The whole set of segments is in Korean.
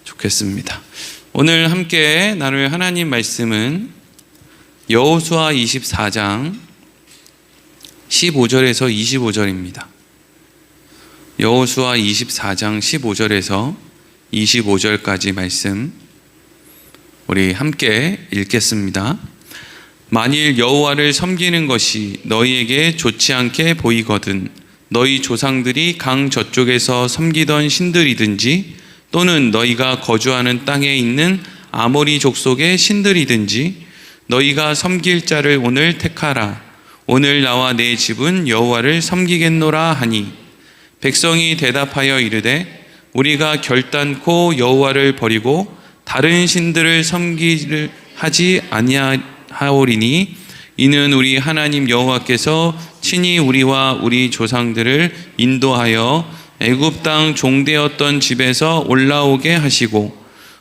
좋겠습니다. 오늘 함께 나눌 하나님 말씀은 여호수아 24장 15절에서 25절입니다. 여호수아 24장 15절에서 25절까지 말씀 우리 함께 읽겠습니다. 만일 여호와를 섬기는 것이 너희에게 좋지 않게 보이거든 너희 조상들이 강 저쪽에서 섬기던 신들이든지 또는 너희가 거주하는 땅에 있는 아모리 족속의 신들이든지 너희가 섬길 자를 오늘 택하라. 오늘 나와 내 집은 여호와를 섬기겠노라 하니 백성이 대답하여 이르되 우리가 결단코 여호와를 버리고 다른 신들을 섬기를 하지 아니하오리니 이는 우리 하나님 여호와께서 친히 우리와 우리 조상들을 인도하여 애굽 땅 종되었던 집에서 올라오게 하시고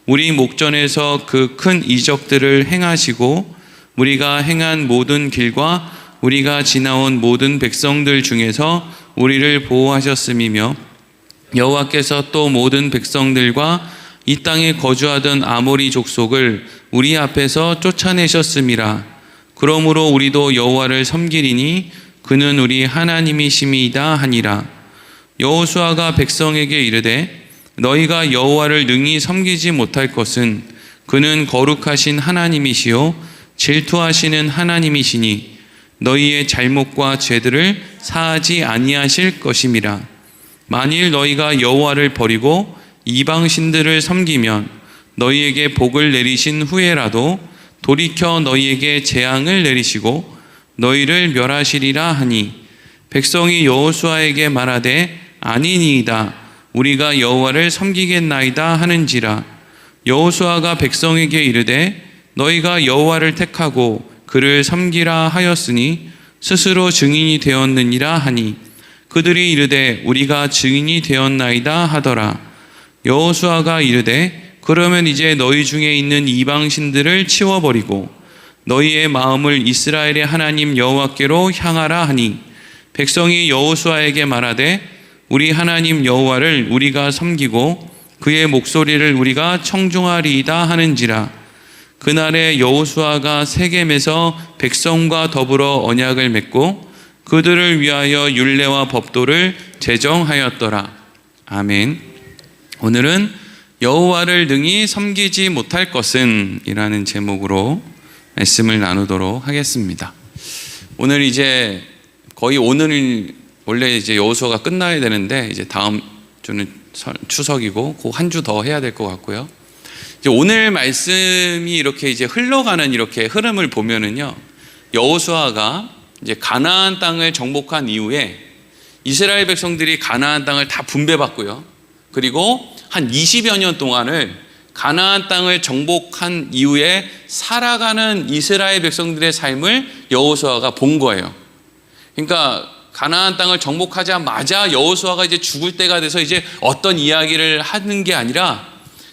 우리 목전에서 그 큰 이적들을 행하시고 우리가 행한 모든 길과 우리가 지나온 모든 백성들 중에서 우리를 보호하셨음이며 여호와께서 또 모든 백성들과 이 땅에 거주하던 아모리 족속을 우리 앞에서 쫓아내셨음이라. 그러므로 우리도 여호와를 섬기리니 그는 우리 하나님이심이다 하니라. 여호수아가 백성에게 이르되 너희가 여호와를 능히 섬기지 못할 것은 그는 거룩하신 하나님이시요 질투하시는 하나님이시니 너희의 잘못과 죄들을 사하지 아니하실 것임이라. 만일 너희가 여호와를 버리고 이방 신들을 섬기면 너희에게 복을 내리신 후에라도 돌이켜 너희에게 재앙을 내리시고 너희를 멸하시리라 하니 백성이 여호수아에게 말하되 아니니이다. 우리가 여호와를 섬기겠나이다 하는지라. 여호수아가 백성에게 이르되 너희가 여호와를 택하고 그를 섬기라 하였으니 스스로 증인이 되었느니라 하니 그들이 이르되 우리가 증인이 되었나이다 하더라. 여호수아가 이르되 그러면 이제 너희 중에 있는 이방 신들을 치워버리고 너희의 마음을 이스라엘의 하나님 여호와께로 향하라 하니 백성이 여호수아에게 말하되 우리 하나님 여호와를 우리가 섬기고 그의 목소리를 우리가 청중하리이다 하는지라. 그날에 여호수아가 세겜에서 백성과 더불어 언약을 맺고 그들을 위하여 율례와 법도를 제정하였더라. 아멘. 오늘은 여호와를 능히 섬기지 못할 것은 이라는 제목으로 말씀을 나누도록 하겠습니다. 오늘 이제 거의 오늘 원래 이제 여호수아가 끝나야 되는데 이제 다음 주는 추석이고 그 한 주 더 해야 될 것 같고요. 이제 오늘 말씀이 이렇게 이제 흘러가는 이렇게 흐름을 보면은요, 여호수아가 이제 가나안 땅을 정복한 이후에 이스라엘 백성들이 가나안 땅을 다 분배받고요. 그리고 한 20여 년 동안을 가나안 땅을 정복한 이후에 살아가는 이스라엘 백성들의 삶을 여호수아가 본 거예요. 그러니까 가나안 땅을 정복하자마자 여호수아가 이제 죽을 때가 돼서 이제 어떤 이야기를 하는 게 아니라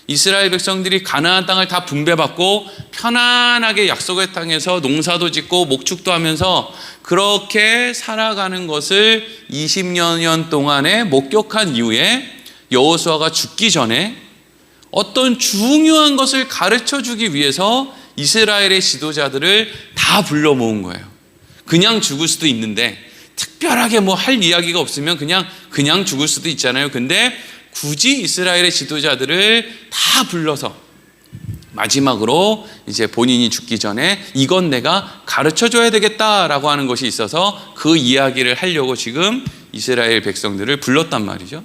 이스라엘 백성들이 가나안 땅을 다 분배받고 편안하게 약속의 땅에서 농사도 짓고 목축도 하면서 그렇게 살아가는 것을 20여 년 동안에 목격한 이후에 여호수아가 죽기 전에 어떤 중요한 것을 가르쳐 주기 위해서 이스라엘의 지도자들을 다 불러 모은 거예요. 그냥 죽을 수도 있는데 특별하게 뭐 할 이야기가 없으면 그냥 죽을 수도 있잖아요. 근데 굳이 이스라엘의 지도자들을 다 불러서 마지막으로 이제 본인이 죽기 전에 이건 내가 가르쳐 줘야 되겠다라고 하는 것이 있어서 그 이야기를 하려고 지금 이스라엘 백성들을 불렀단 말이죠.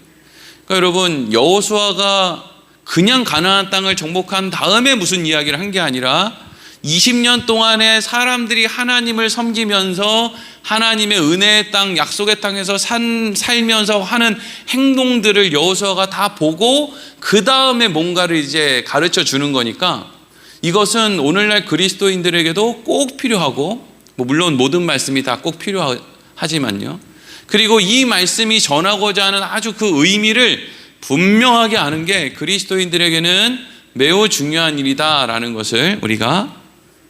그러니까 여러분, 여호수아가 그냥 가나안 땅을 정복한 다음에 무슨 이야기를 한 게 아니라 20년 동안에 사람들이 하나님을 섬기면서 하나님의 은혜의 땅, 약속의 땅에서 살면서 하는 행동들을 여호수아가 다 보고 그 다음에 뭔가를 이제 가르쳐 주는 거니까 이것은 오늘날 그리스도인들에게도 꼭 필요하고, 물론 모든 말씀이 다 꼭 필요하지만요. 그리고 이 말씀이 전하고자 하는 아주 그 의미를 분명하게 아는 게 그리스도인들에게는 매우 중요한 일이다라는 것을 우리가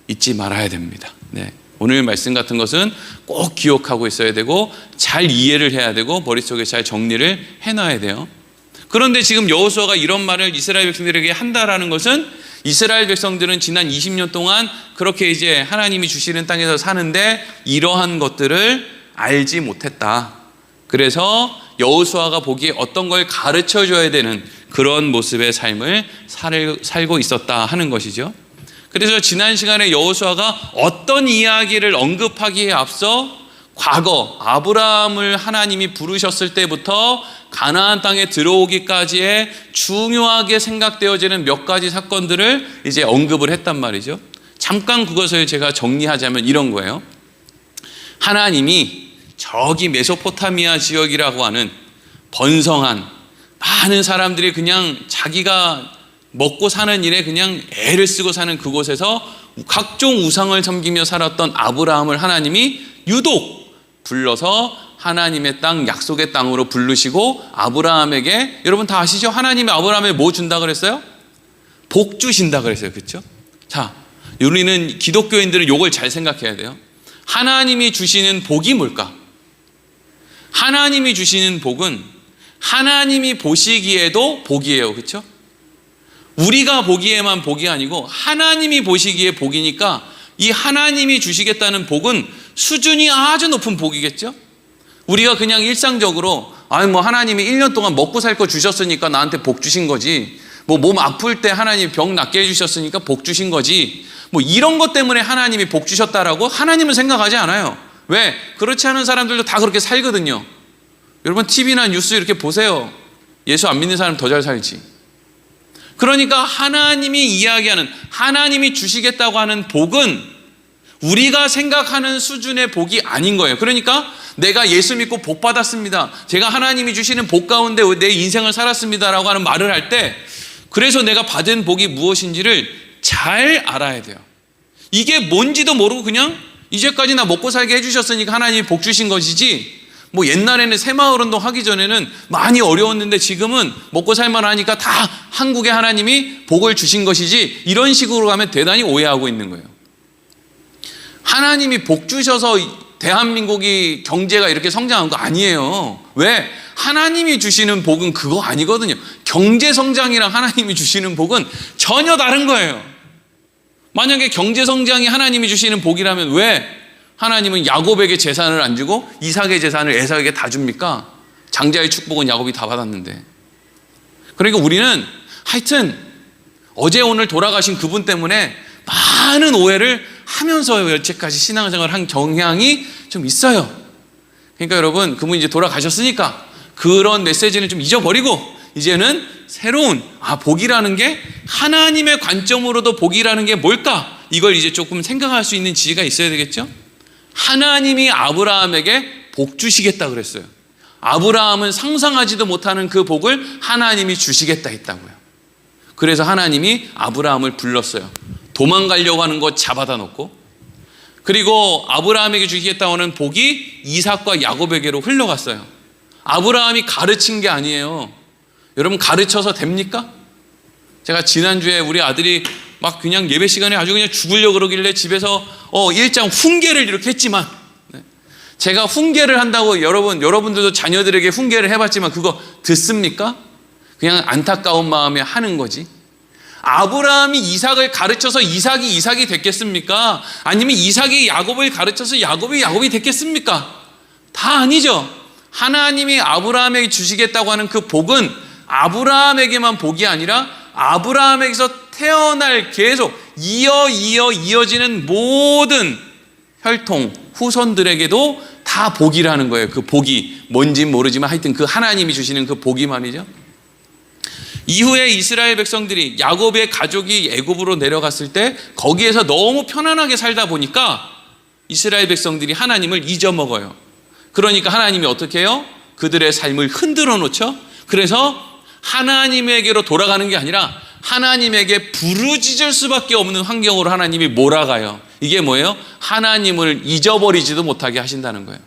잊지 말아야 됩니다. 네. 오늘 말씀 같은 것은 꼭 기억하고 있어야 되고 잘 이해를 해야 되고 머릿속에 잘 정리를 해놔야 돼요. 그런데 지금 여호수아가 이런 말을 이스라엘 백성들에게 한다라는 것은 이스라엘 백성들은 지난 20년 동안 그렇게 이제 하나님이 주시는 땅에서 사는데 이러한 것들을 알지 못했다. 그래서 여호수아가 보기에 어떤 걸 가르쳐 줘야 되는 그런 모습의 삶을 살고 있었다 하는 것이죠. 그래서 지난 시간에 여호수아가 어떤 이야기를 언급하기에 앞서 과거 아브라함을 하나님이 부르셨을 때부터 가나안 땅에 들어오기까지의 중요하게 생각되어지는 몇 가지 사건들을 이제 언급을 했단 말이죠. 잠깐 그것을 제가 정리하자면 이런 거예요. 하나님이 저기 메소포타미아 지역이라고 하는 번성한 많은 사람들이 그냥 자기가 먹고 사는 일에 그냥 애를 쓰고 사는 그곳에서 각종 우상을 섬기며 살았던 아브라함을 하나님이 유독 불러서 하나님의 땅, 약속의 땅으로 부르시고 아브라함에게, 여러분 다 아시죠? 하나님이 아브라함에 뭐 준다 그랬어요? 복 주신다 그랬어요. 그렇죠? 자, 우리는 기독교인들은 이걸 잘 생각해야 돼요. 하나님이 주시는 복이 뭘까? 하나님이 주시는 복은 하나님이 보시기에도 복이에요. 그렇죠? 우리가 보기에만 복이 아니고 하나님이 보시기에 복이니까 이 하나님이 주시겠다는 복은 수준이 아주 높은 복이겠죠? 우리가 그냥 일상적으로 하나님이 1년 동안 먹고 살 거 주셨으니까 나한테 복 주신 거지, 몸 아플 때 하나님이 병 낫게 해주셨으니까 복 주신 거지, 이런 것 때문에 하나님이 복 주셨다라고 하나님은 생각하지 않아요. 왜? 그렇지 않은 사람들도 다 그렇게 살거든요. 여러분 TV나 뉴스 이렇게 보세요. 예수 안 믿는 사람 더 잘 살지. 그러니까 하나님이 이야기하는, 하나님이 주시겠다고 하는 복은 우리가 생각하는 수준의 복이 아닌 거예요. 그러니까 내가 예수 믿고 복 받았습니다, 제가 하나님이 주시는 복 가운데 내 인생을 살았습니다라고 하는 말을 할 때, 그래서 내가 받은 복이 무엇인지를 잘 알아야 돼요. 이게 뭔지도 모르고 그냥 이제까지 나 먹고 살게 해주셨으니까 하나님이 복 주신 것이지, 옛날에는 새마을운동 하기 전에는 많이 어려웠는데 지금은 먹고 살만 하니까 다 한국에 하나님이 복을 주신 것이지, 이런 식으로 가면 대단히 오해하고 있는 거예요. 하나님이 복 주셔서 대한민국이 경제가 이렇게 성장한 거 아니에요. 왜? 하나님이 주시는 복은 그거 아니거든요. 경제 성장이랑 하나님이 주시는 복은 전혀 다른 거예요. 만약에 경제 성장이 하나님이 주시는 복이라면 왜 하나님은 야곱에게 재산을 안 주고 이삭의 재산을 에사에게 다 줍니까? 장자의 축복은 야곱이 다 받았는데. 그러니까 우리는 하여튼 어제 오늘 돌아가신 그분 때문에 많은 오해를 하면서 여태까지 신앙생활을 한 경향이 좀 있어요. 그러니까 여러분, 그분이 이제 돌아가셨으니까 그런 메시지는 좀 잊어버리고 이제는 새로운 복이라는 게, 하나님의 관점으로도 복이라는 게 뭘까? 이걸 이제 조금 생각할 수 있는 지혜가 있어야 되겠죠? 하나님이 아브라함에게 복 주시겠다 그랬어요. 아브라함은 상상하지도 못하는 그 복을 하나님이 주시겠다 했다고요. 그래서 하나님이 아브라함을 불렀어요. 도망가려고 하는 거 잡아다 놓고, 그리고 아브라함에게 주시겠다고 하는 복이 이삭과 야곱에게로 흘러갔어요. 아브라함이 가르친 게 아니에요. 여러분, 가르쳐서 됩니까? 제가 지난주에 우리 아들이 막 그냥 예배 시간에 아주 그냥 죽으려고 그러길래 집에서 일장 훈계를 이렇게 했지만, 제가 훈계를 한다고 여러분들도 자녀들에게 훈계를 해봤지만 그거 듣습니까? 그냥 안타까운 마음에 하는 거지. 아브라함이 이삭을 가르쳐서 이삭이 됐겠습니까? 아니면 이삭이 야곱을 가르쳐서 야곱이 됐겠습니까? 다 아니죠. 하나님이 아브라함에게 주시겠다고 하는 그 복은 아브라함에게만 복이 아니라 아브라함에게서 태어날 계속 이어지는 모든 혈통 후손들에게도 다 복이라는 거예요. 그 복이 뭔진 모르지만 하여튼 그 하나님이 주시는 그 복이 말이죠. 이후에 이스라엘 백성들이, 야곱의 가족이 애굽으로 내려갔을 때 거기에서 너무 편안하게 살다 보니까 이스라엘 백성들이 하나님을 잊어먹어요. 그러니까 하나님이 어떻게 해요? 그들의 삶을 흔들어 놓죠. 그래서 하나님에게로 돌아가는 게 아니라 하나님에게 부르짖을 수밖에 없는 환경으로 하나님이 몰아가요. 이게 뭐예요? 하나님을 잊어버리지도 못하게 하신다는 거예요.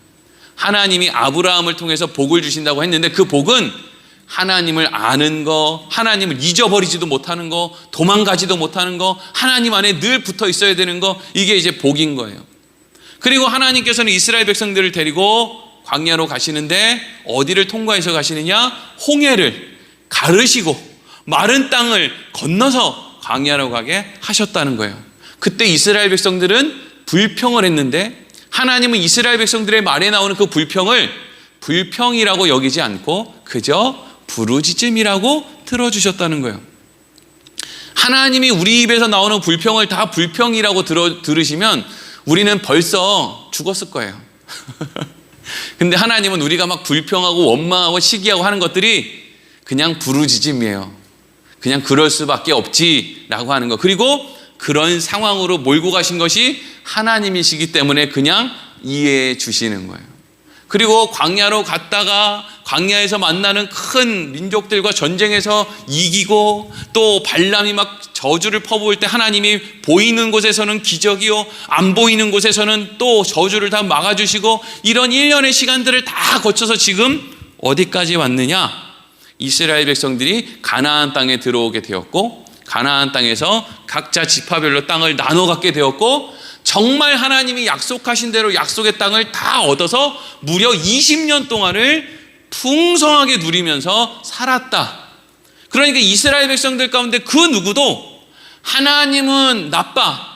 하나님이 아브라함을 통해서 복을 주신다고 했는데 그 복은 하나님을 아는 거, 하나님을 잊어버리지도 못하는 거, 도망가지도 못하는 거, 하나님 안에 늘 붙어 있어야 되는 거, 이게 이제 복인 거예요. 그리고 하나님께서는 이스라엘 백성들을 데리고 광야로 가시는데 어디를 통과해서 가시느냐? 홍해를, 가르시고 마른 땅을 건너서 광야로 가게 하셨다는 거예요. 그때 이스라엘 백성들은 불평을 했는데 하나님은 이스라엘 백성들의 말에 나오는 그 불평을 불평이라고 여기지 않고 그저 부르짖음이라고 들어주셨다는 거예요. 하나님이 우리 입에서 나오는 불평을 다 불평이라고 들으시면 우리는 벌써 죽었을 거예요. 근데 하나님은 우리가 막 불평하고 원망하고 시기하고 하는 것들이 그냥 부르짖음이에요. 그냥 그럴 수밖에 없지라고 하는 거. 그리고 그런 상황으로 몰고 가신 것이 하나님이시기 때문에 그냥 이해해 주시는 거예요. 그리고 광야로 갔다가 광야에서 만나는 큰 민족들과 전쟁에서 이기고 또 발람이 막 저주를 퍼부을 때 하나님이 보이는 곳에서는 기적이요 안 보이는 곳에서는 또 저주를 다 막아주시고 이런 1년의 시간들을 다 거쳐서 지금 어디까지 왔느냐? 이스라엘 백성들이 가나안 땅에 들어오게 되었고 가나안 땅에서 각자 지파별로 땅을 나눠 갖게 되었고 정말 하나님이 약속하신 대로 약속의 땅을 다 얻어서 무려 20년 동안을 풍성하게 누리면서 살았다. 그러니까 이스라엘 백성들 가운데 그 누구도 하나님은 나빠.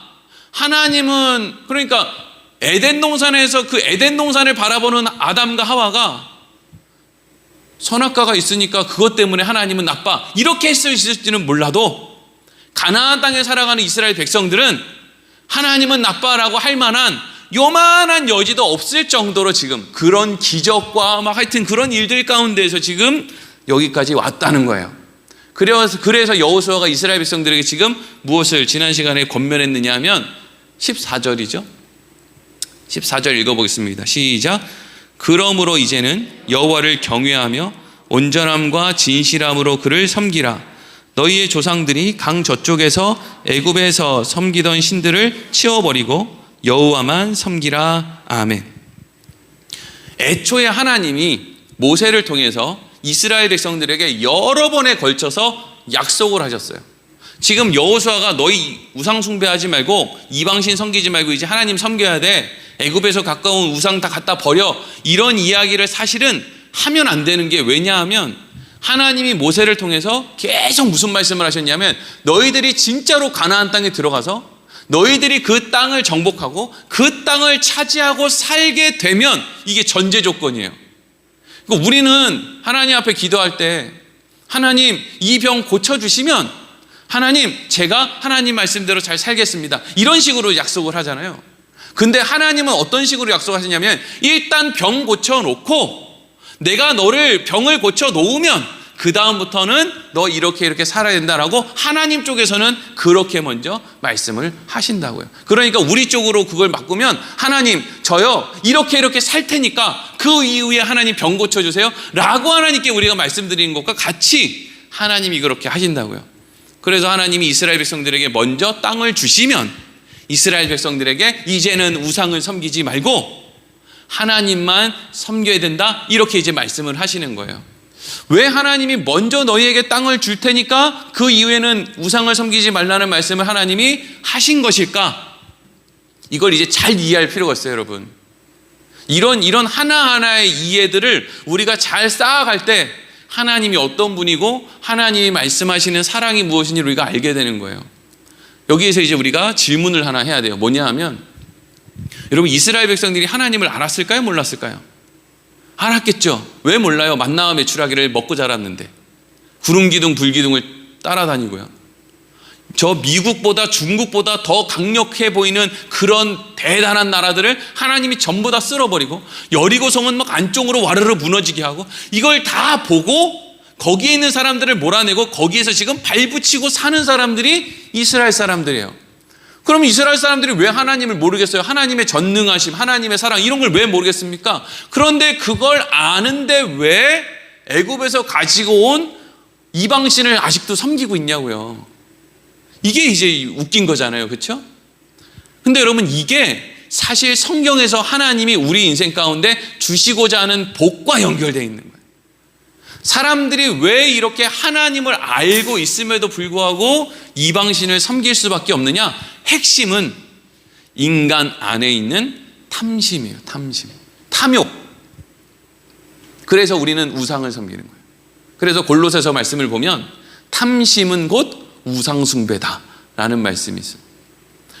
하나님은 그러니까 에덴 동산에서 그 에덴 동산을 바라보는 아담과 하와가 선악과가 있으니까 그것 때문에 하나님은 나빠. 이렇게 했을 수 있을지는 몰라도 가나안 땅에 살아가는 이스라엘 백성들은 하나님은 나빠라고 할 만한 요만한 여지도 없을 정도로 지금 그런 기적과 막 하여튼 그런 일들 가운데에서 지금 여기까지 왔다는 거예요. 그래서 여호수아가 이스라엘 백성들에게 지금 무엇을 지난 시간에 권면했느냐 하면 14절이죠. 14절 읽어보겠습니다. 시작. 그러므로 이제는 여호와를 경외하며 온전함과 진실함으로 그를 섬기라. 너희의 조상들이 강 저쪽에서 애굽에서 섬기던 신들을 치워버리고 여호와만 섬기라. 아멘. 애초에 하나님이 모세를 통해서 이스라엘 백성들에게 여러 번에 걸쳐서 약속을 하셨어요. 지금 여호수아가 너희 우상 숭배하지 말고 이방신 섬기지 말고 이제 하나님 섬겨야 돼. 애굽에서 가까운 우상 다 갖다 버려. 이런 이야기를 사실은 하면 안 되는 게 왜냐하면 하나님이 모세를 통해서 계속 무슨 말씀을 하셨냐면 너희들이 진짜로 가나안 땅에 들어가서 너희들이 그 땅을 정복하고 그 땅을 차지하고 살게 되면 이게 전제 조건이에요. 그러니까 우리는 하나님 앞에 기도할 때 하나님 이 병 고쳐주시면 하나님 제가 하나님 말씀대로 잘 살겠습니다. 이런 식으로 약속을 하잖아요. 근데 하나님은 어떤 식으로 약속하시냐면 일단 병 고쳐놓고 내가 너를 병을 고쳐 놓으면 그 다음부터는 너 이렇게 살아야 된다라고 하나님 쪽에서는 그렇게 먼저 말씀을 하신다고요. 그러니까 우리 쪽으로 그걸 바꾸면 하나님 저요 이렇게 살 테니까 그 이후에 하나님 병 고쳐주세요 라고 하나님께 우리가 말씀드리는 것과 같이 하나님이 그렇게 하신다고요. 그래서 하나님이 이스라엘 백성들에게 먼저 땅을 주시면 이스라엘 백성들에게 이제는 우상을 섬기지 말고 하나님만 섬겨야 된다 이렇게 이제 말씀을 하시는 거예요. 왜 하나님이 먼저 너희에게 땅을 줄 테니까 그 이후에는 우상을 섬기지 말라는 말씀을 하나님이 하신 것일까? 이걸 이제 잘 이해할 필요가 있어요, 여러분. 이런 하나하나의 이해들을 우리가 잘 쌓아갈 때 하나님이 어떤 분이고 하나님이 말씀하시는 사랑이 무엇인지 우리가 알게 되는 거예요. 여기에서 이제 우리가 질문을 하나 해야 돼요. 뭐냐 하면 여러분 이스라엘 백성들이 하나님을 알았을까요? 몰랐을까요? 알았겠죠. 왜 몰라요? 만나와 메추라기를 먹고 자랐는데 구름기둥 불기둥을 따라다니고요. 저 미국보다 중국보다 더 강력해 보이는 그런 대단한 나라들을 하나님이 전부 다 쓸어버리고 여리고성은 막 안쪽으로 와르르 무너지게 하고 이걸 다 보고 거기에 있는 사람들을 몰아내고 거기에서 지금 발붙이고 사는 사람들이 이스라엘 사람들이에요. 그럼 이스라엘 사람들이 왜 하나님을 모르겠어요? 하나님의 전능하심, 하나님의 사랑 이런 걸 왜 모르겠습니까? 그런데 그걸 아는데 왜 애굽에서 가지고 온 이방신을 아직도 섬기고 있냐고요. 이게 이제 웃긴 거잖아요. 그렇죠? 근데 여러분 이게 사실 성경에서 하나님이 우리 인생 가운데 주시고자 하는 복과 연결되어 있는 거예요. 사람들이 왜 이렇게 하나님을 알고 있음에도 불구하고 이방신을 섬길 수밖에 없느냐? 핵심은 인간 안에 있는 탐심이에요. 탐심. 탐욕. 그래서 우리는 우상을 섬기는 거예요. 그래서 골로새서 말씀을 보면 탐심은 곧 우상숭배다라는 말씀이 있어요.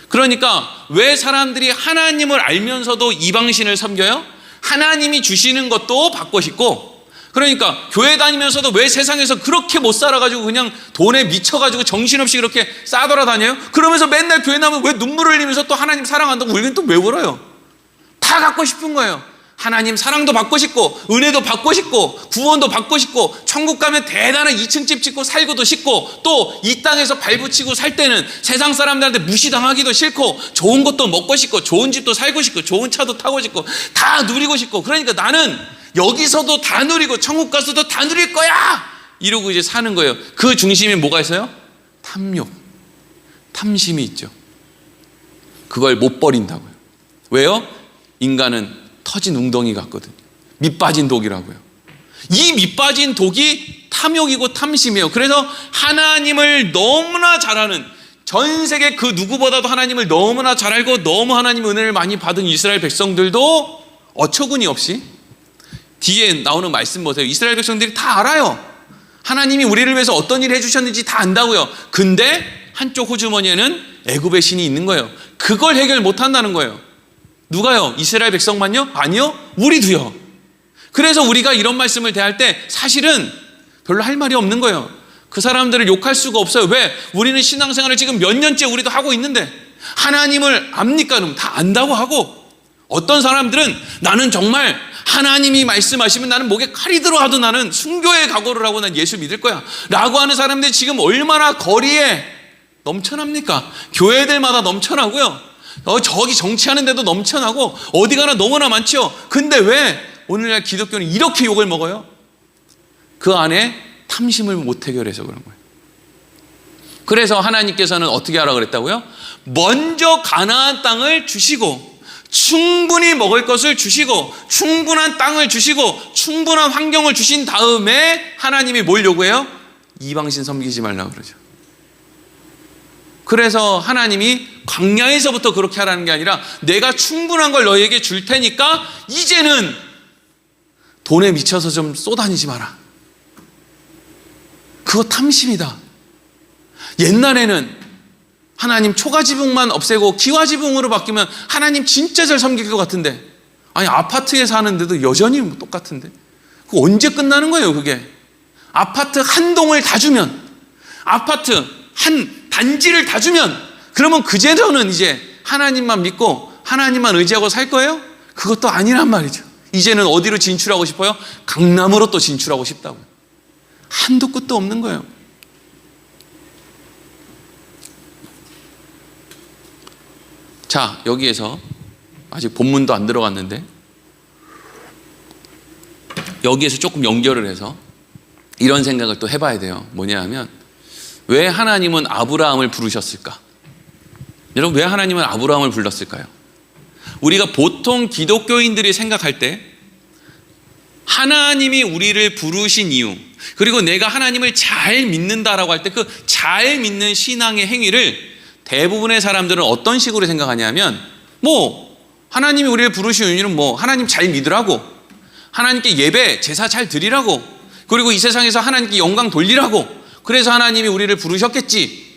그러니까 왜 사람들이 하나님을 알면서도 이방신을 섬겨요? 하나님이 주시는 것도 받고 싶고, 그러니까 교회 다니면서도 왜 세상에서 그렇게 못 살아가지고 그냥 돈에 미쳐가지고 정신없이 그렇게 싸돌아다녀요? 그러면서 맨날 교회 나면 왜 눈물을 흘리면서 또 하나님 사랑한다고 울긴 또 왜 울어요? 다 갖고 싶은 거예요. 하나님 사랑도 받고 싶고, 은혜도 받고 싶고, 구원도 받고 싶고, 천국 가면 대단한 2층 집 짓고 살고도 싶고, 또 이 땅에서 발붙이고 살 때는 세상 사람들한테 무시당하기도 싫고, 좋은 것도 먹고 싶고, 좋은 집도 살고 싶고, 좋은 차도 타고 싶고, 다 누리고 싶고, 그러니까 나는 여기서도 다 누리고 천국 가서도 다 누릴 거야! 이러고 이제 사는 거예요. 그 중심에 뭐가 있어요? 탐욕, 탐심이 있죠. 그걸 못 버린다고요. 왜요? 인간은 터진 웅덩이 같거든요. 밑 빠진 독이라고요. 이 밑 빠진 독이 탐욕이고 탐심이에요. 그래서 하나님을 너무나 잘 아는, 전 세계 그 누구보다도 하나님을 너무나 잘 알고 너무 하나님의 은혜를 많이 받은 이스라엘 백성들도 어처구니 없이, 뒤에 나오는 말씀 보세요. 이스라엘 백성들이 다 알아요. 하나님이 우리를 위해서 어떤 일을 해주셨는지 다 안다고요. 근데 한쪽 호주머니에는 애굽의 신이 있는 거예요. 그걸 해결 못한다는 거예요. 누가요? 이스라엘 백성만요? 아니요, 우리도요. 그래서 우리가 이런 말씀을 대할 때 사실은 별로 할 말이 없는 거예요. 그 사람들을 욕할 수가 없어요. 왜? 우리는 신앙생활을 지금 몇 년째 우리도 하고 있는데 하나님을 압니까? 그럼 다 안다고 하고, 어떤 사람들은 나는 정말 하나님이 말씀하시면 나는 목에 칼이 들어와도 나는 순교의 각오를 하고 난 예수 믿을 거야 라고 하는 사람들이 지금 얼마나 거리에 넘쳐납니까? 교회들마다 넘쳐나고요. 저기 정치하는 데도 넘쳐나고 어디 가나 너무나 많죠. 근데 왜 오늘날 기독교는 이렇게 욕을 먹어요? 그 안에 탐심을 못 해결해서 그런 거예요. 그래서 하나님께서는 어떻게 하라 그랬다고요? 먼저 가나안 땅을 주시고, 충분히 먹을 것을 주시고, 충분한 땅을 주시고, 충분한 환경을 주신 다음에 하나님이 뭘 요구해요? 이방신 섬기지 말라고 그러죠. 그래서 하나님이 광야에서부터 그렇게 하라는 게 아니라 내가 충분한 걸 너에게 줄 테니까 이제는 돈에 미쳐서 좀 쏘다니지 마라. 그거 탐심이다. 옛날에는 하나님 초가지붕만 없애고 기와지붕으로 바뀌면 하나님 진짜 잘 섬길 것 같은데, 아니 아파트에 사는데도 여전히 똑같은데 그거 언제 끝나는 거예요? 그게 아파트 한 동을 다 주면, 아파트 한 단지를 다 주면, 그러면 그제는 이제 하나님만 믿고 하나님만 의지하고 살 거예요? 그것도 아니란 말이죠. 이제는 어디로 진출하고 싶어요? 강남으로 또 진출하고 싶다고요. 한도 끝도 없는 거예요. 자, 여기에서 아직 본문도 안 들어갔는데 여기에서 조금 연결을 해서 이런 생각을 또 해봐야 돼요. 뭐냐 하면, 왜 하나님은 아브라함을 부르셨을까? 여러분, 왜 하나님은 아브라함을 불렀을까요? 우리가 보통 기독교인들이 생각할 때 하나님이 우리를 부르신 이유, 그리고 내가 하나님을 잘 믿는다라고 할 때 그 잘 믿는 신앙의 행위를 대부분의 사람들은 어떤 식으로 생각하냐면, 하나님이 우리를 부르신 이유는 하나님 잘 믿으라고, 하나님께 예배, 제사 잘 드리라고, 그리고 이 세상에서 하나님께 영광 돌리라고, 그래서 하나님이 우리를 부르셨겠지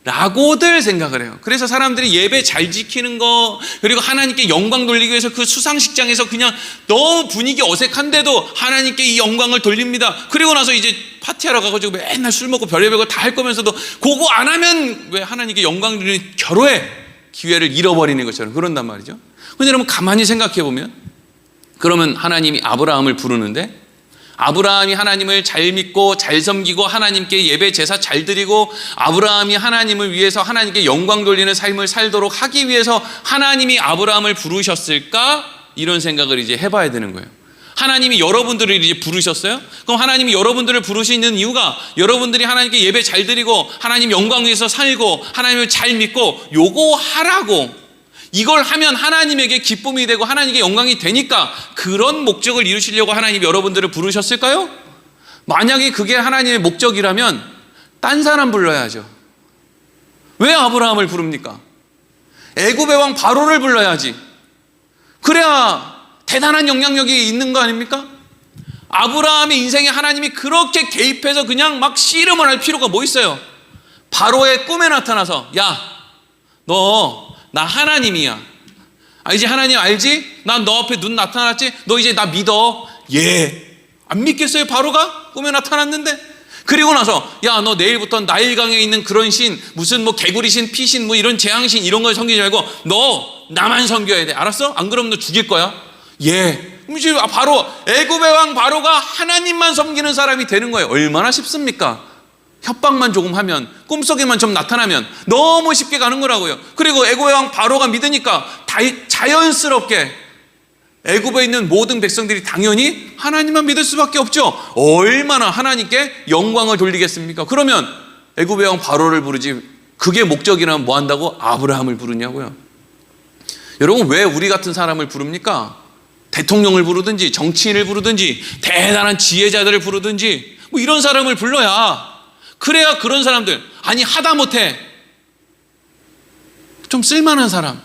라고들 생각을 해요. 그래서 사람들이 예배 잘 지키는 거, 그리고 하나님께 영광 돌리기 위해서 그 수상식장에서 그냥 너무 분위기 어색한데도 하나님께 이 영광을 돌립니다. 그리고 나서 이제 파티하러 가가지고 맨날 술 먹고 별의별 거 다 할 거면서도 그거 안 하면 왜 하나님께 영광 돌리는 결혼의 기회를 잃어버리는 것처럼 그런단 말이죠. 근데 여러분 가만히 생각해 보면, 그러면 하나님이 아브라함을 부르는데, 아브라함이 하나님을 잘 믿고 잘 섬기고 하나님께 예배 제사 잘 드리고 아브라함이 하나님을 위해서 하나님께 영광 돌리는 삶을 살도록 하기 위해서 하나님이 아브라함을 부르셨을까? 이런 생각을 이제 해봐야 되는 거예요. 하나님이 여러분들을 이제 부르셨어요? 그럼 하나님이 여러분들을 부르시는 이유가 여러분들이 하나님께 예배 잘 드리고 하나님 영광 위해서 살고 하나님을 잘 믿고 요거 하라고, 이걸 하면 하나님에게 기쁨이 되고 하나님께 영광이 되니까 그런 목적을 이루시려고 하나님이 여러분들을 부르셨을까요? 만약에 그게 하나님의 목적이라면 딴 사람 불러야죠. 왜 아브라함을 부릅니까? 애굽의 왕 바로를 불러야지. 그래야 대단한 영향력이 있는 거 아닙니까? 아브라함의 인생에 하나님이 그렇게 개입해서 그냥 막 씨름을 할 필요가 뭐 있어요? 바로의 꿈에 나타나서 야, 너 나 하나님이야. 이제 하나님 알지? 난 너 앞에 눈 나타났지? 너 이제 나 믿어. 예. 안 믿겠어요? 바로가 꿈에 나타났는데. 그리고 나서 야, 너 내일부터 나일강에 있는 그런 신, 무슨 뭐 개구리신, 피신, 뭐 이런 재앙신 이런 걸 섬기지 말고 너 나만 섬겨야 돼. 알았어? 안 그러면 너 죽일 거야. 예. 그럼 이제 바로 애굽의 왕 바로가 하나님만 섬기는 사람이 되는 거예요. 얼마나 쉽습니까? 협박만 조금 하면, 꿈속에만 좀 나타나면 너무 쉽게 가는 거라고요. 그리고 애굽의 왕 바로가 믿으니까 자연스럽게 애굽에 있는 모든 백성들이 당연히 하나님만 믿을 수밖에 없죠. 얼마나 하나님께 영광을 돌리겠습니까? 그러면 애굽의 왕 바로를 부르지, 그게 목적이라면 뭐 한다고? 아브라함을 부르냐고요. 여러분, 왜 우리 같은 사람을 부릅니까? 대통령을 부르든지 정치인을 부르든지 대단한 지혜자들을 부르든지 뭐 이런 사람을 불러야, 그래야 그런 사람들, 아니 하다못해 좀 쓸만한 사람,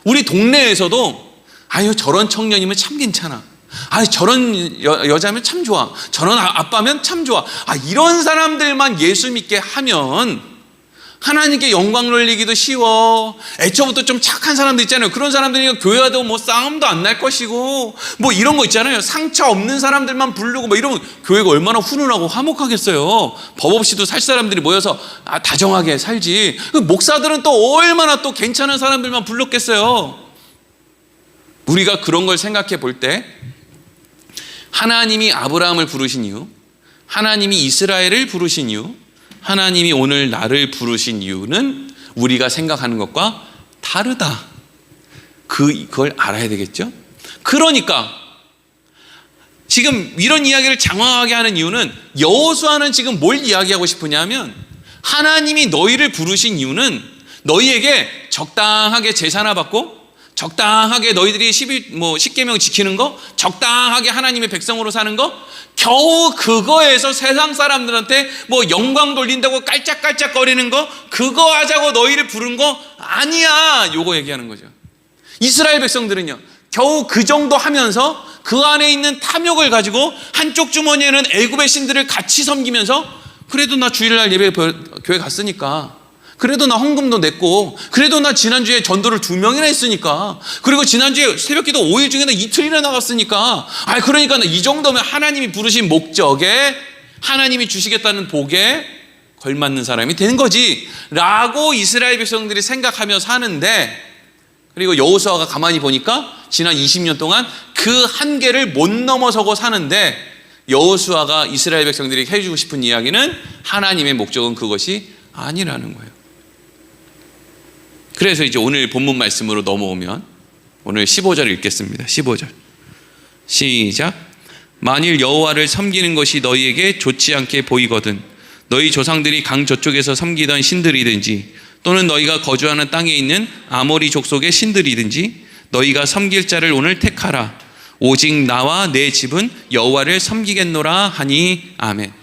우리 동네에서도 아유 저런 청년이면 참 괜찮아, 아유 저런 여자면 참 좋아, 저런 아빠면 참 좋아, 이런 사람들만 예수 믿게 하면 하나님께 영광 돌리기도 쉬워. 애초부터 좀 착한 사람들 있잖아요. 그런 사람들이 교회 와도 뭐 싸움도 안 날 것이고 뭐 이런 거 있잖아요. 상처 없는 사람들만 부르고 뭐 이러면 교회가 얼마나 훈훈하고 화목하겠어요. 법 없이도 살 사람들이 모여서 다정하게 살지. 목사들은 또 얼마나 또 괜찮은 사람들만 불렀겠어요. 우리가 그런 걸 생각해 볼 때 하나님이 아브라함을 부르신 이유, 하나님이 이스라엘을 부르신 이유, 하나님이 오늘 나를 부르신 이유는 우리가 생각하는 것과 다르다. 그걸 알아야 되겠죠? 그러니까 지금 이런 이야기를 장황하게 하는 이유는, 여호수아는 지금 뭘 이야기하고 싶으냐면, 하나님이 너희를 부르신 이유는 너희에게 적당하게 제사나 받고 적당하게 너희들이 10계명 지키는 거, 적당하게 하나님의 백성으로 사는 거, 겨우 그거에서 세상 사람들한테 뭐 영광 돌린다고 깔짝깔짝거리는 거, 그거 하자고 너희를 부른 거 아니야. 요거 얘기하는 거죠. 이스라엘 백성들은요, 겨우 그 정도 하면서 그 안에 있는 탐욕을 가지고 한쪽 주머니에는 애굽의 신들을 같이 섬기면서, 그래도 나 주일날 예배 교회 갔으니까, 그래도 나 헌금도 냈고, 그래도 나 지난주에 전도를 2명이나 했으니까, 그리고 지난주에 새벽기도 5일 중에 이틀이나 나갔으니까, 그러니까 이 정도면 하나님이 부르신 목적에, 하나님이 주시겠다는 복에 걸맞는 사람이 되는 거지 라고 이스라엘 백성들이 생각하며 사는데, 그리고 여호수아가 가만히 보니까 지난 20년 동안 그 한계를 못 넘어서고 사는데, 여호수아가 이스라엘 백성들이 해주고 싶은 이야기는 하나님의 목적은 그것이 아니라는 거예요. 그래서 이제 오늘 본문 말씀으로 넘어오면 오늘 15절 읽겠습니다. 15절 시작. 만일 여호와를 섬기는 것이 너희에게 좋지 않게 보이거든 너희 조상들이 강 저쪽에서 섬기던 신들이든지 또는 너희가 거주하는 땅에 있는 아모리 족속의 신들이든지 너희가 섬길 자를 오늘 택하라. 오직 나와 내 집은 여호와를 섬기겠노라 하니 아멘.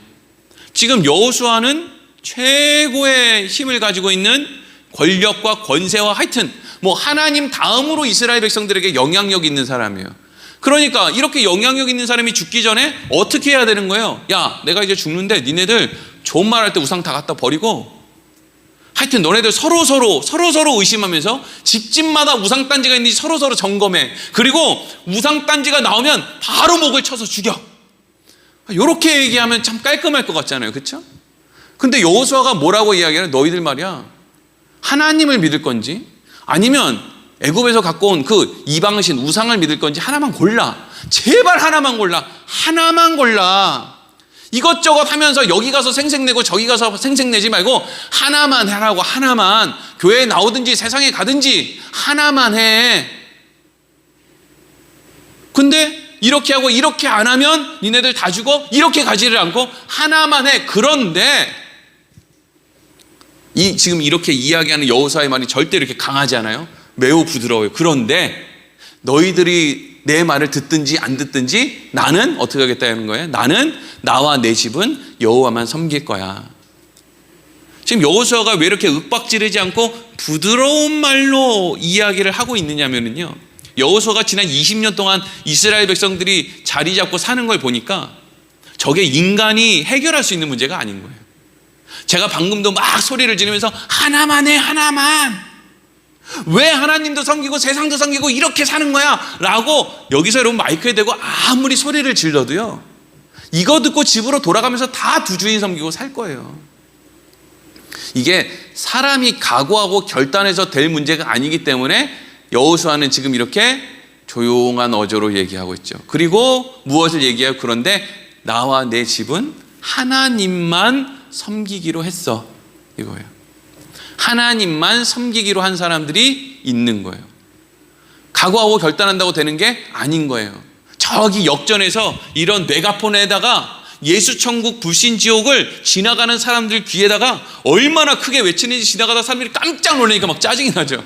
지금 여호수아는 최고의 힘을 가지고 있는 권력과 권세와 하여튼 뭐 하나님 다음으로 이스라엘 백성들에게 영향력 있는 사람이에요. 그러니까 이렇게 영향력 있는 사람이 죽기 전에 어떻게 해야 되는 거예요? 야, 내가 이제 죽는데 니네들 좋은 말 할 때 우상 다 갖다 버리고, 하여튼 너네들 서로 의심하면서 집집마다 우상단지가 있는지 서로 점검해. 그리고 우상단지가 나오면 바로 목을 쳐서 죽여. 이렇게 얘기하면 참 깔끔할 것 같잖아요. 그렇죠? 근데 여호수아가 뭐라고 이야기하냐? 너희들 말이야, 하나님을 믿을 건지 아니면 애굽에서 갖고 온 그 이방신 우상을 믿을 건지 하나만 골라. 제발 하나만 골라. 하나만 골라. 이것저것 하면서 여기 가서 생색내고 저기 가서 생색내지 말고 하나만 하라고. 하나만. 교회에 나오든지 세상에 가든지 하나만 해. 근데 이렇게 하고 이렇게 안 하면 니네들 다 죽어? 이렇게 가지를 않고 하나만 해. 그런데 지금 이렇게 이야기하는 여호수아의 말이 절대 이렇게 강하지 않아요. 매우 부드러워요. 그런데 너희들이 내 말을 듣든지 안 듣든지 나는 어떻게 하겠다는 거예요? 나는 나와 내 집은 여호와만 섬길 거야. 지금 여호수아가 왜 이렇게 윽박지르지 않고 부드러운 말로 이야기를 하고 있느냐면요, 여호수아가 지난 20년 동안 이스라엘 백성들이 자리 잡고 사는 걸 보니까 저게 인간이 해결할 수 있는 문제가 아닌 거예요. 제가 방금도 막 소리를 지르면서 하나만 해, 하나만. 왜 하나님도 섬기고 세상도 섬기고 이렇게 사는 거야? 라고 여기서 여러분 마이크에 대고 아무리 소리를 질러도요, 이거 듣고 집으로 돌아가면서 다 두 주인 섬기고 살 거예요. 이게 사람이 각오하고 결단해서 될 문제가 아니기 때문에 여호수아는 지금 이렇게 조용한 어조로 얘기하고 있죠. 그리고 무엇을 얘기해요? 그런데 나와 내 집은 하나님만 섬기기로 했어, 이거예요. 하나님만 섬기기로 한 사람들이 있는 거예요. 각오하고 결단한다고 되는 게 아닌 거예요. 저기 역전에서 이런 메가폰에다가 예수천국 불신지옥을 지나가는 사람들 귀에다가 얼마나 크게 외치는지 지나가다 사람들이 깜짝 놀라니까 막 짜증이 나죠.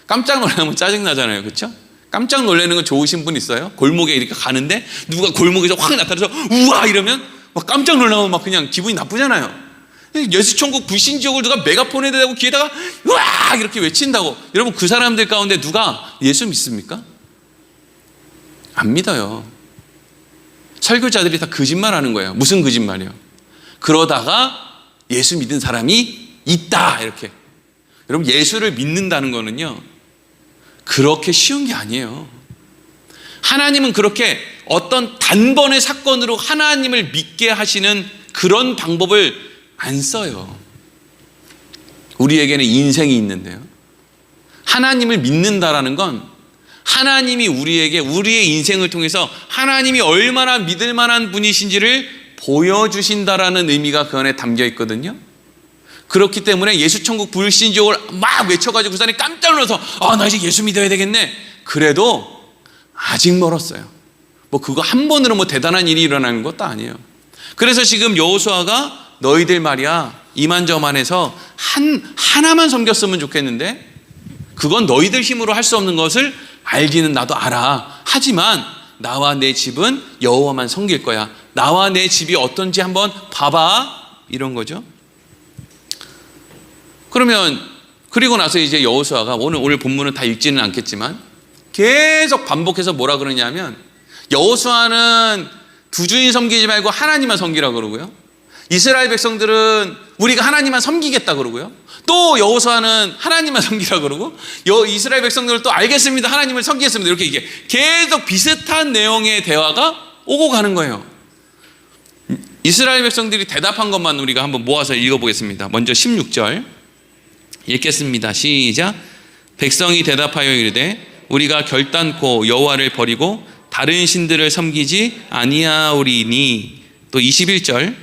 깜짝 놀라면 짜증 나잖아요, 그렇죠? 깜짝 놀라는 건 좋으신 분 있어요? 골목에 이렇게 가는데 누가 골목에서 확 나타나서 우와 이러면 막 깜짝 놀라면 막 그냥 기분이 나쁘잖아요. 예수천국 불신지옥을 누가 메가폰에 대고 귀에다가 우와 이렇게 외친다고. 여러분, 그 사람들 가운데 누가 예수 믿습니까? 안 믿어요. 설교자들이 다 거짓말하는 거예요. 무슨 거짓말이에요? 그러다가 예수 믿은 사람이 있다, 이렇게. 여러분, 예수를 믿는다는 거는요, 그렇게 쉬운 게 아니에요. 하나님은 그렇게 어떤 단번의 사건으로 하나님을 믿게 하시는 그런 방법을 안 써요. 우리에게는 인생이 있는데요, 하나님을 믿는다라는 건 하나님이 우리에게 우리의 인생을 통해서 하나님이 얼마나 믿을 만한 분이신지를 보여주신다라는 의미가 그 안에 담겨 있거든요. 그렇기 때문에 예수천국 불신지옥을 막 외쳐가지고 그 사람이 깜짝 놀라서 나 이제 예수 믿어야 되겠네. 그래도 아직 멀었어요. 뭐 그거 한 번으로 뭐 대단한 일이 일어나는 것도 아니에요. 그래서 지금 여호수아가 너희들 말이야 이만저만해서 하나만 섬겼으면 좋겠는데 그건 너희들 힘으로 할 수 없는 것을 알기는 나도 알아. 하지만 나와 내 집은 여호와만 섬길 거야. 나와 내 집이 어떤지 한번 봐봐, 이런 거죠. 그러면 그리고 나서 이제 여호수아가 오늘 본문은 다 읽지는 않겠지만 계속 반복해서 뭐라 그러냐면, 여호수아는 두 주인 섬기지 말고 하나님만 섬기라 그러고요, 이스라엘 백성들은 우리가 하나님만 섬기겠다 그러고요, 또 여호수아는 하나님만 섬기라 그러고 이스라엘 백성들은 또 알겠습니다, 하나님을 섬기겠습니다, 이렇게 이게 계속 비슷한 내용의 대화가 오고 가는 거예요. 이스라엘 백성들이 대답한 것만 우리가 한번 모아서 읽어보겠습니다. 먼저 16절 읽겠습니다. 시작. 백성이 대답하여 이르되 우리가 결단코 여호와를 버리고 다른 신들을 섬기지 아니하오리니. 또 21절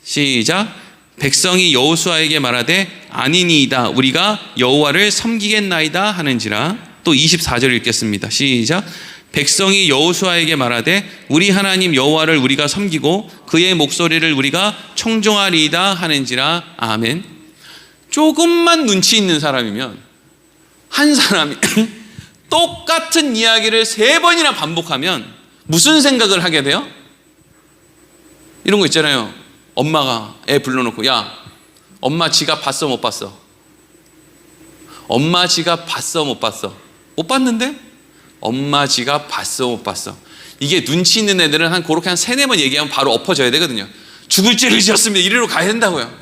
시작. 백성이 여호수아에게 말하되 아니니이다, 우리가 여호와를 섬기겠나이다 하는지라. 또 24절 읽겠습니다. 시작. 백성이 여호수아에게 말하되 우리 하나님 여호와를 우리가 섬기고 그의 목소리를 우리가 청종하리이다 하는지라. 아멘. 조금만 눈치 있는 사람이면 한 사람이 똑같은 이야기를 3번이나 반복하면 무슨 생각을 하게 돼요? 이런 거 있잖아요. 엄마가 애 불러놓고 야, 엄마 지갑 봤어 못 봤어? 엄마 지갑 봤어 못 봤어? 못 봤는데? 엄마 지갑 봤어 못 봤어? 이게 눈치 있는 애들은 그렇게 한 3-4번 얘기하면 바로 엎어져야 되거든요. 죽을 죄를 지었습니다, 이리로 가야 된다고요.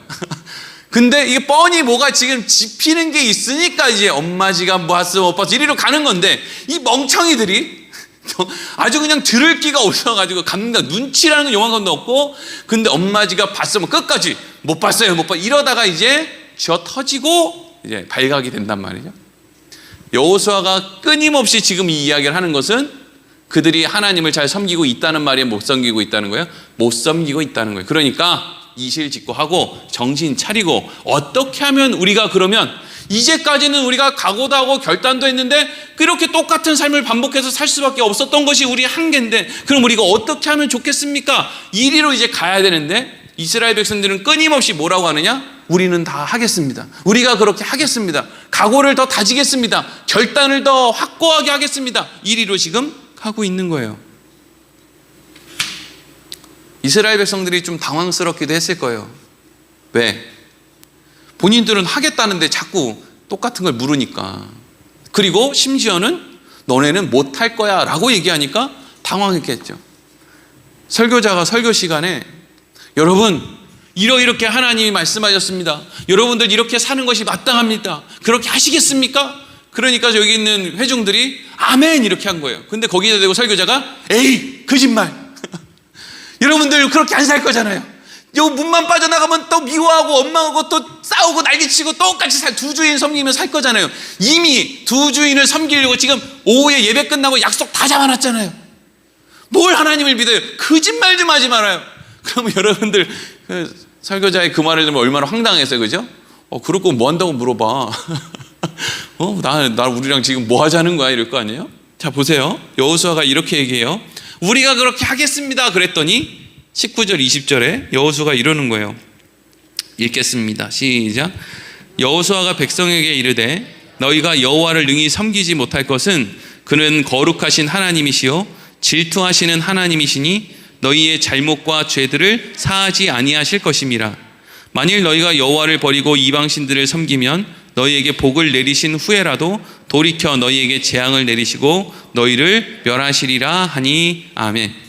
근데 이게 뻔히 뭐가 지금 짚히는 게 있으니까 이제 엄마 지갑 봤어 못 봤어 이리로 가는 건데, 이 멍청이들이 아주 그냥 들을 기가 없어가지고 감각, 눈치라는 건 요만한 것도 없고, 근데 엄마 지갑 봤어 뭐 끝까지 못 봤어요 못 봤어 이러다가 이제 쥐어 터지고 이제 발각이 된단 말이죠. 여호수아가 끊임없이 지금 이 이야기를 하는 것은 그들이 하나님을 잘 섬기고 있다는 말이에요, 못 섬기고 있다는 거예요? 못 섬기고 있다는 거예요. 그러니까 이실직고하고 정신 차리고, 어떻게 하면 우리가 그러면 이제까지는 우리가 각오도 하고 결단도 했는데 그렇게 똑같은 삶을 반복해서 살 수밖에 없었던 것이 우리의 한계인데, 그럼 우리가 어떻게 하면 좋겠습니까? 이리로 이제 가야 되는데, 이스라엘 백성들은 끊임없이 뭐라고 하느냐? 우리는 다 하겠습니다, 우리가 그렇게 하겠습니다, 각오를 더 다지겠습니다, 결단을 더 확고하게 하겠습니다, 이리로 지금 가고 있는 거예요. 이스라엘 백성들이 좀 당황스럽기도 했을 거예요. 왜? 본인들은 하겠다는데 자꾸 똑같은 걸 물으니까. 그리고 심지어는 너네는 못할 거야 라고 얘기하니까 당황했겠죠. 설교자가 설교 시간에 여러분 이렇게 하나님이 말씀하셨습니다. 여러분들 이렇게 사는 것이 마땅합니다. 그렇게 하시겠습니까? 그러니까 여기 있는 회중들이 아멘 이렇게 한 거예요. 근데 거기에 대고 설교자가 에이 거짓말. 여러분들 그렇게 안 살 거잖아요. 요 문만 빠져나가면 또 미워하고 원망하고 또 싸우고 난리치고 똑같이 두 주인 섬기면 살 거잖아요. 이미 두 주인을 섬기려고 지금 오후에 예배 끝나고 약속 다 잡아놨잖아요. 뭘 하나님을 믿어요? 거짓말 좀 하지 말아요. 그러면 여러분들 설교자의 그 말을 들으면 얼마나 황당했어요, 그죠? 그럴 거면 뭐 한다고 물어봐. 나 우리랑 지금 뭐 하자는 거야 이럴 거 아니에요? 자 보세요. 여호수아가 이렇게 얘기해요. 우리가 그렇게 하겠습니다 그랬더니 19절 20절에 여호수아가 이러는 거예요. 읽겠습니다. 시작. 여호수아가 백성에게 이르되 너희가 여호와를 능히 섬기지 못할 것은 그는 거룩하신 하나님이시요 질투하시는 하나님이시니 너희의 잘못과 죄들을 사하지 아니하실 것임이라. 만일 너희가 여호와를 버리고 이방신들을 섬기면 너희에게 복을 내리신 후에라도 돌이켜 너희에게 재앙을 내리시고 너희를 멸하시리라 하니 아멘.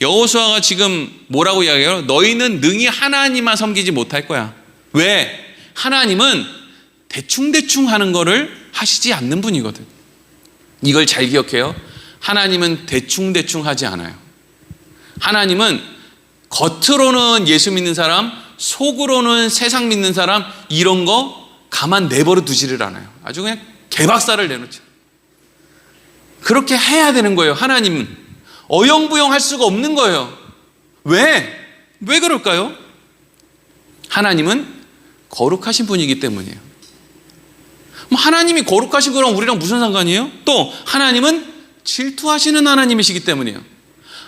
여호수아가 지금 뭐라고 이야기해요? 너희는 능히 하나님만 섬기지 못할 거야. 왜? 하나님은 대충대충 하는 거를 하시지 않는 분이거든. 이걸 잘 기억해요. 하나님은 대충대충 하지 않아요. 하나님은 겉으로는 예수 믿는 사람, 속으로는 세상 믿는 사람 이런 거 가만 내버려 두지를 않아요. 아주 그냥 개박살을 내놓죠. 그렇게 해야 되는 거예요. 하나님은 어영부영 할 수가 없는 거예요. 왜 그럴까요? 하나님은 거룩하신 분이기 때문이에요. 하나님이 거룩하신 거랑 우리랑 무슨 상관이에요? 또 하나님은 질투하시는 하나님이시기 때문이에요.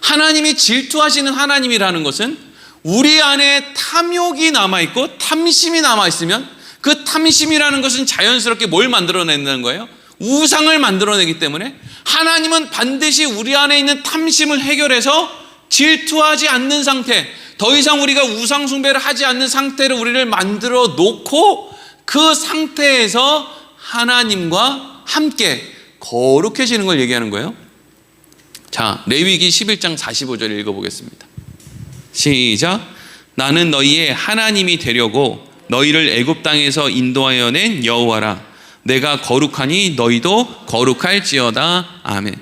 하나님이 질투하시는 하나님이라는 것은 우리 안에 탐욕이 남아있고 탐심이 남아있으면 그 탐심이라는 것은 자연스럽게 뭘 만들어낸다는 거예요? 우상을 만들어내기 때문에 하나님은 반드시 우리 안에 있는 탐심을 해결해서 질투하지 않는 상태, 더 이상 우리가 우상 숭배를 하지 않는 상태로 우리를 만들어 놓고 그 상태에서 하나님과 함께 거룩해지는 걸 얘기하는 거예요. 자, 레위기 11장 45절 읽어보겠습니다. 시작. 나는 너희의 하나님이 되려고 너희를 애굽 땅에서 인도하여 낸 여호와라. 내가 거룩하니 너희도 거룩할지어다. 아멘.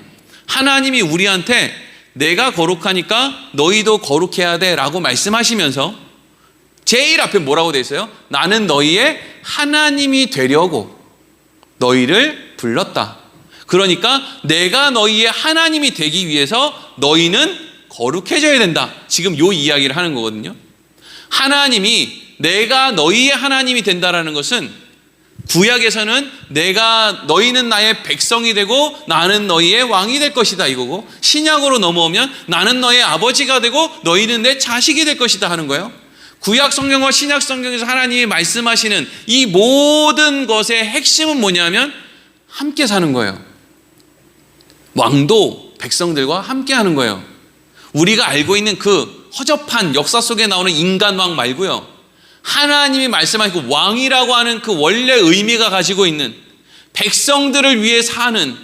하나님이 우리한테 내가 거룩하니까 너희도 거룩해야 돼 라고 말씀하시면서 제일 앞에 뭐라고 돼 있어요? 나는 너희의 하나님이 되려고 너희를 불렀다. 그러니까 내가 너희의 하나님이 되기 위해서 너희는 거룩해져야 된다. 지금 요 이야기를 하는 거거든요. 하나님이 내가 너희의 하나님이 된다라는 것은 구약에서는 너희는 나의 백성이 되고 나는 너희의 왕이 될 것이다 이거고, 신약으로 넘어오면 나는 너의 아버지가 되고 너희는 내 자식이 될 것이다 하는 거예요. 구약 성경과 신약 성경에서 하나님이 말씀하시는 이 모든 것의 핵심은 뭐냐면 함께 사는 거예요. 왕도 백성들과 함께 하는 거예요. 우리가 알고 있는 그 허접한 역사 속에 나오는 인간왕 말고요, 하나님이 말씀하시고 왕이라고 하는 그 원래 의미가 가지고 있는 백성들을 위해 사는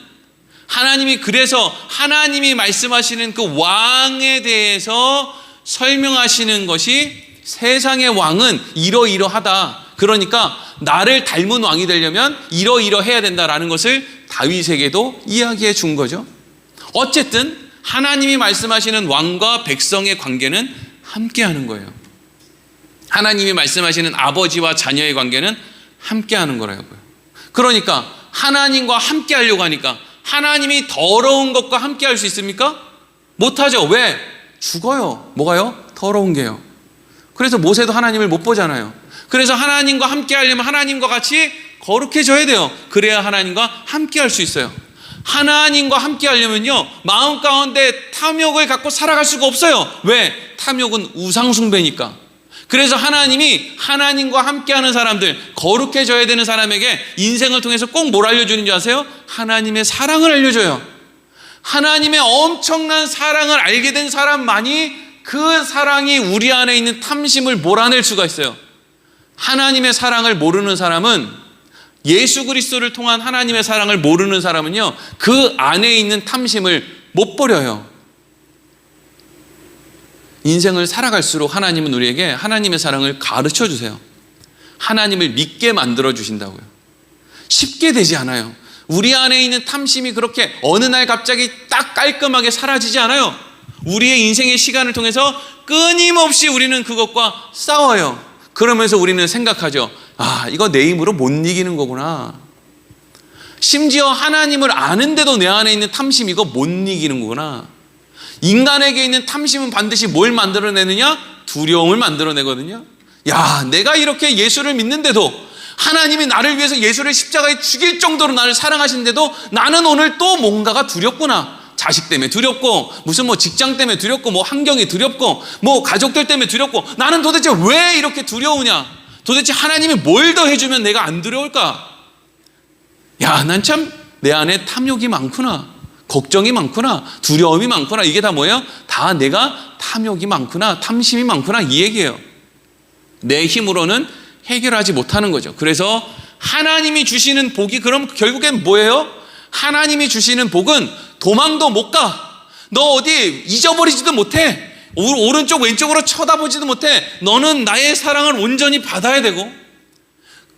하나님이, 그래서 하나님이 말씀하시는 그 왕에 대해서 설명하시는 것이 세상의 왕은 이러이러하다. 그러니까 나를 닮은 왕이 되려면 이러이러해야 된다라는 것을 다윗에게도 이야기해 준 거죠. 어쨌든 하나님이 말씀하시는 왕과 백성의 관계는 함께 하는 거예요. 하나님이 말씀하시는 아버지와 자녀의 관계는 함께 하는 거라고요. 그러니까 하나님과 함께 하려고 하니까 하나님이 더러운 것과 함께 할 수 있습니까? 못하죠. 왜? 죽어요. 뭐가요? 더러운 게요. 그래서 모세도 하나님을 못 보잖아요. 그래서 하나님과 함께 하려면 하나님과 같이 거룩해져야 돼요. 그래야 하나님과 함께 할 수 있어요. 하나님과 함께 하려면요, 마음 가운데 탐욕을 갖고 살아갈 수가 없어요. 왜? 탐욕은 우상 숭배니까. 그래서 하나님이 하나님과 함께하는 사람들, 거룩해져야 되는 사람에게 인생을 통해서 꼭 뭘 알려주는 줄 아세요? 하나님의 사랑을 알려줘요. 하나님의 엄청난 사랑을 알게 된 사람만이 그 사랑이 우리 안에 있는 탐심을 몰아낼 수가 있어요. 하나님의 사랑을 모르는 사람은 예수 그리스도를 통한 하나님의 사랑을 모르는 사람은요, 그 안에 있는 탐심을 못 버려요. 인생을 살아갈수록 하나님은 우리에게 하나님의 사랑을 가르쳐 주세요. 하나님을 믿게 만들어 주신다고요. 쉽게 되지 않아요. 우리 안에 있는 탐심이 그렇게 어느 날 갑자기 딱 깔끔하게 사라지지 않아요. 우리의 인생의 시간을 통해서 끊임없이 우리는 그것과 싸워요. 그러면서 우리는 생각하죠. 아, 이거 내 힘으로 못 이기는 거구나. 심지어 하나님을 아는데도 내 안에 있는 탐심 이거 못 이기는 거구나. 인간에게 있는 탐심은 반드시 뭘 만들어내느냐? 두려움을 만들어내거든요. 야, 내가 이렇게 예수를 믿는데도, 하나님이 나를 위해서 예수를 십자가에 죽일 정도로 나를 사랑하시는데도 나는 오늘 또 뭔가가 두렵구나. 자식 때문에 두렵고, 무슨 뭐 직장 때문에 두렵고, 뭐 환경이 두렵고, 뭐 가족들 때문에 두렵고, 나는 도대체 왜 이렇게 두려우냐? 도대체 하나님이 뭘 더 해주면 내가 안 두려울까? 야, 난 참 내 안에 탐욕이 많구나. 걱정이 많구나. 두려움이 많구나. 이게 다 뭐예요? 다 내가 탐욕이 많구나. 탐심이 많구나. 이 얘기예요. 내 힘으로는 해결하지 못하는 거죠. 그래서 하나님이 주시는 복이 그럼 결국엔 뭐예요? 하나님이 주시는 복은 도망도 못 가. 너 어디 잊어버리지도 못해. 오른쪽 왼쪽으로 쳐다보지도 못해. 너는 나의 사랑을 온전히 받아야 되고,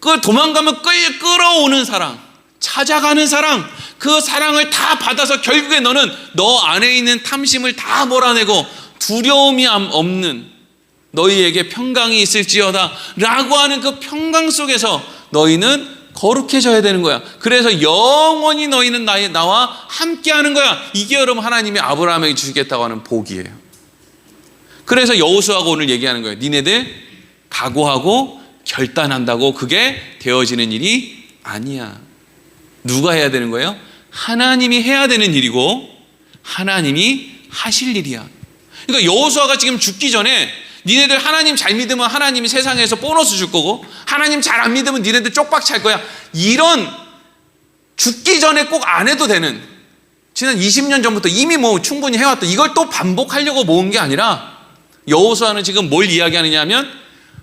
그걸 도망가면 끌어오는 사랑, 찾아가는 사랑, 그 사랑을 다 받아서 결국에 너는 너 안에 있는 탐심을 다 몰아내고 두려움이 없는 너희에게 평강이 있을지어다 라고 하는 그 평강 속에서 너희는 거룩해져야 되는 거야. 그래서 영원히 너희는 나와 함께 하는 거야. 이게 여러분 하나님이 아브라함에게 주시겠다고 하는 복이에요. 그래서 여호수아가 오늘 얘기하는 거예요. 니네들 각오하고 결단한다고 그게 되어지는 일이 아니야. 누가 해야 되는 거예요? 하나님이 해야 되는 일이고 하나님이 하실 일이야. 그러니까 여호수아가 지금 죽기 전에 니네들 하나님 잘 믿으면 하나님이 세상에서 보너스 줄 거고, 하나님 잘 안 믿으면 니네들 쪽박 찰 거야. 이런 죽기 전에 꼭 안 해도 되는, 지난 20년 전부터 이미 뭐 충분히 해왔던 이걸 또 반복하려고 모은 게 아니라, 여호수아는 지금 뭘 이야기하느냐 하면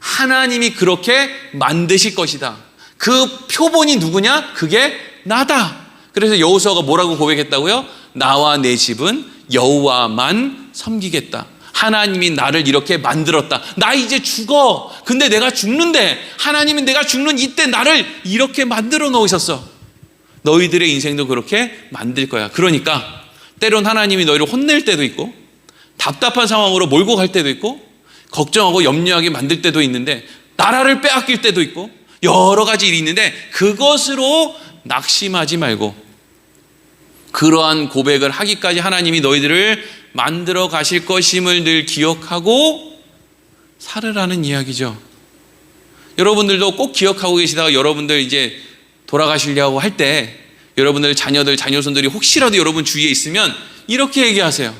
하나님이 그렇게 만드실 것이다. 그 표본이 누구냐? 그게 나다. 그래서 여호수아가 뭐라고 고백했다고요? 나와 내 집은 여호와만 섬기겠다. 하나님이 나를 이렇게 만들었다. 나 이제 죽어. 근데 내가 죽는데 하나님이 내가 죽는 이때 나를 이렇게 만들어 놓으셨어. 너희들의 인생도 그렇게 만들 거야. 그러니까 때론 하나님이 너희를 혼낼 때도 있고, 답답한 상황으로 몰고 갈 때도 있고, 걱정하고 염려하게 만들 때도 있는데, 나라를 빼앗길 때도 있고, 여러 가지 일이 있는데 그것으로 낙심하지 말고 그러한 고백을 하기까지 하나님이 너희들을 만들어 가실 것임을 늘 기억하고 살으라는 이야기죠. 여러분들도 꼭 기억하고 계시다가 여러분들 이제 돌아가시려고 할 때 여러분들 자녀들, 자녀손들이 혹시라도 여러분 주위에 있으면 이렇게 얘기하세요.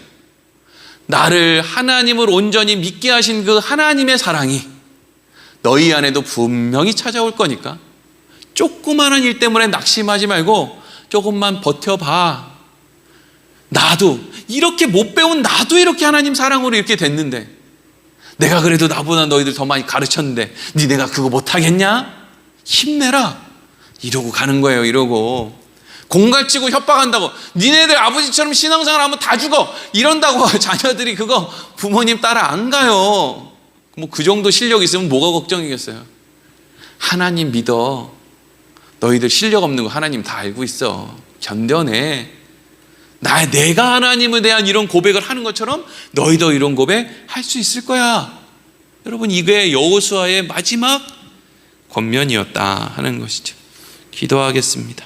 나를 하나님을 온전히 믿게 하신 그 하나님의 사랑이 너희 안에도 분명히 찾아올 거니까 조그마한 일 때문에 낙심하지 말고 조금만 버텨봐. 나도 이렇게 못 배운 나도 이렇게 하나님 사랑으로 이렇게 됐는데, 내가 그래도 나보다 너희들 더 많이 가르쳤는데 니네가 그거 못하겠냐? 힘내라. 이러고 가는 거예요. 이러고 공갈치고 협박한다고 니네들 아버지처럼 신앙생활 하면 다 죽어 이런다고 자녀들이 그거 부모님 따라 안 가요. 뭐 그 정도 실력 있으면 뭐가 걱정이겠어요. 하나님 믿어. 너희들 실력 없는 거 하나님 다 알고 있어. 견뎌내. 내가 하나님에 대한 이런 고백을 하는 것처럼 너희도 이런 고백 할 수 있을 거야. 여러분, 이게 여호수아의 마지막 권면이었다 하는 것이죠. 기도하겠습니다.